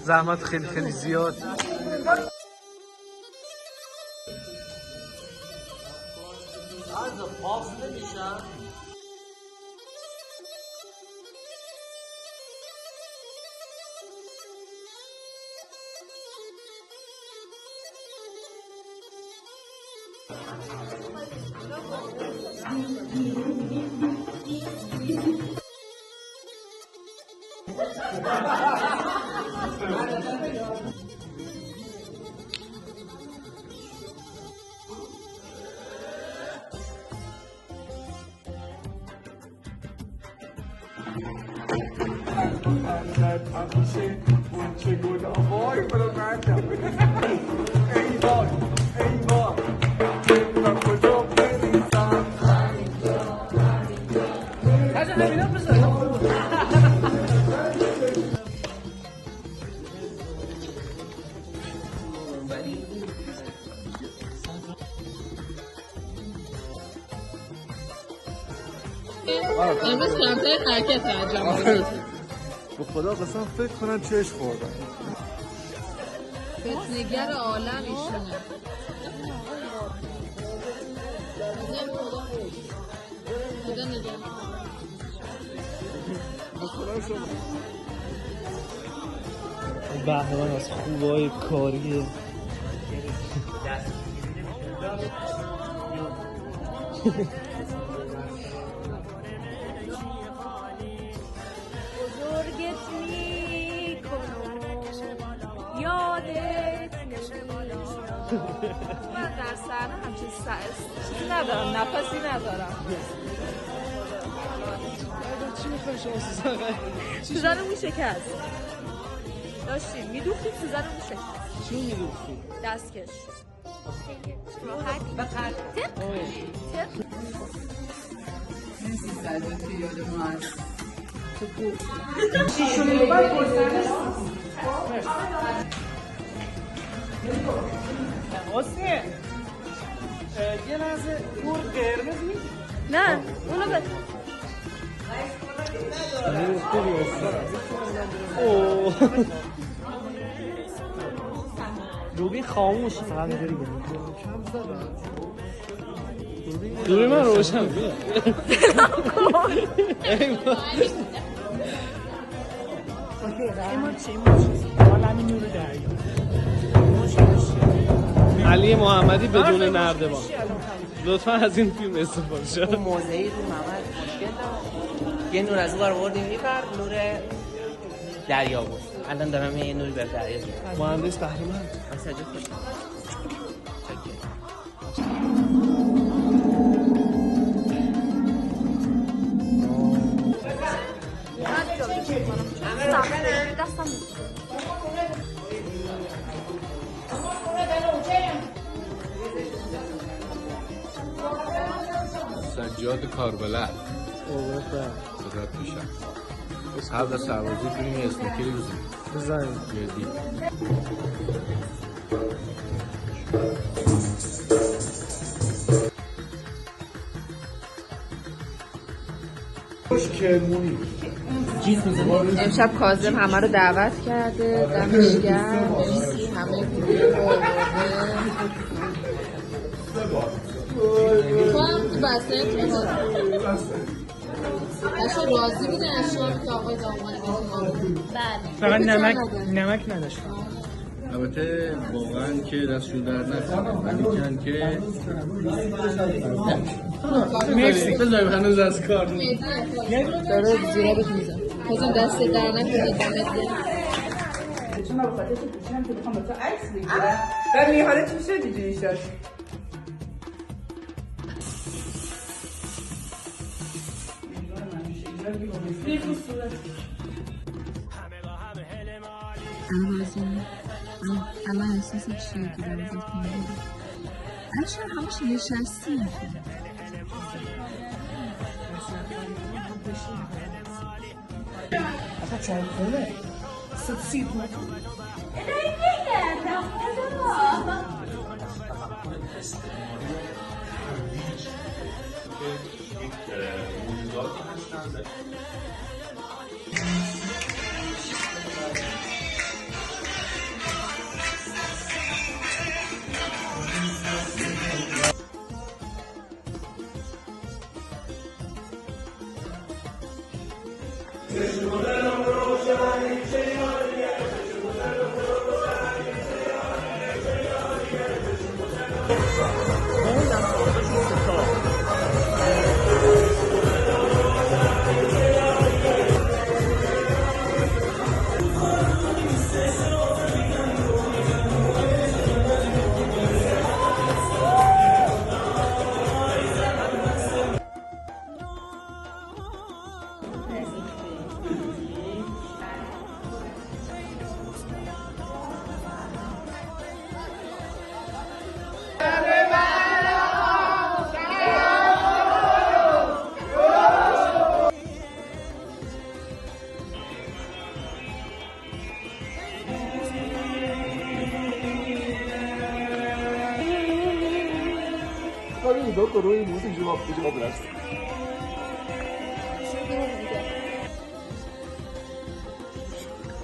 زحمت خیلی خیلی زیاد. امروز کمتر حرکت انجام بدید. به خدا قسم فکر کنم چش خوردم. فتنه‌گر عالم ایشونه. خدا نگه. بهره‌مند از خوبای کاری بزرگت میکنم یادت من در صحنه همچین چیزی ندارم، نفسی ندارم. چی میخوای شما سوزن اون شکست داشتیم میدوختیم، سوزن اون شکست. چی میدوختی؟ دستکش راحت توی یاد ما هست. حسین یه لحظه نور قرمز میدی؟ نه اونو بده. روبی خاموش فقط داری دور من روشن بیا علی محمدی بدون نردبان لطفا از این فیلم استفاده شد. موضعی رو محمد مشکل دارم. یه نور از اون آوردیم میپر نور دریا بود. الان دارم یه نوری بر دریا میپرم. مهندس بهره‌مند سجاد خوش سجاد کاربلد صدات میشم قبل سربازی بریم یه اسنوکری بزنیم جدی امشب کاظم همه رو دعوت کرده، دمش گرم، مرسی همه تو هم بسته اشو راضی بودن اشیاء که آقای داماد فقط نمک نداشتم. البته واقعا که دستشون در نکنه ولی کن که مرسی بذاریم هنوز از کار داره زیرابت میزن کازم دست در نکنه دمت شما بخاطر که پوشم که بخوام با تو عکس بگیرم و میحاله چی شد اینجوری شد. الان احساس چیه که داره ازت میگیره اصلا همش نشستی اصلا چند خونه سی تومن که یک موجوداتی هستند.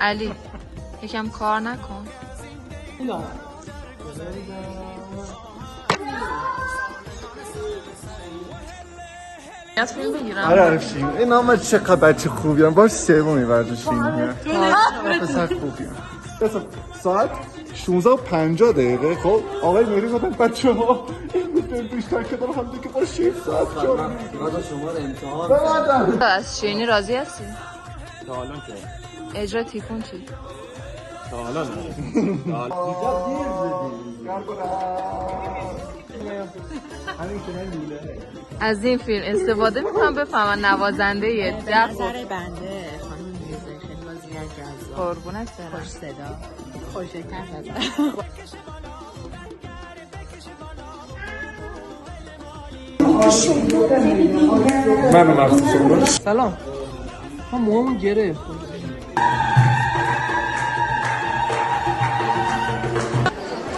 علی یکم کار نکن. یاد فیلم بگیرم. آره شیم این همه چقدر بچه خوبیم باش سومی ورزشی میگه پسر خوبیم. ساعت 16:50 دقیقه. خب آقای مهری گفتن بچه ها این بیشتر که دارم هم دیگه با 6 ساعت شد. بعد شما امتحان از شیرینی راضی هستی؟ تا الان که اجرا تیکون چی؟ تا الان از این فیلم استفاده میکنم بفهمن نوازنده یه نظر بنده خانم میرزایی خیلی بازیگر جذاب، قربونت برم. خوش صدا، خوش شکر. من مخصوص سلام ما موامون گرفت.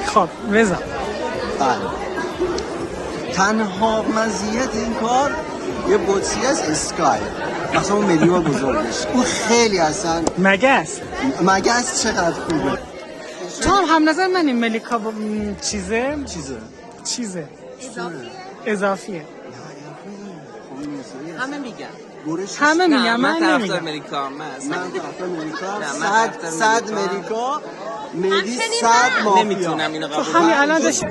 خب بزن. بله. تنها مزیت این کار یه بطری از اسکای، مثلا اون مدیوم بزرگش، اون خیلی اصلا مگس چقدر خوبه. تو هم نظر من این ملیکا چیزه اضافیه. همه میگن همه میگن من طرفدار نمیگم. امریکا من طرفدار امریکا، نه، من 100 امریکا، مدی 100 مافیا. نمیتونم اینو قبول همین الان داشت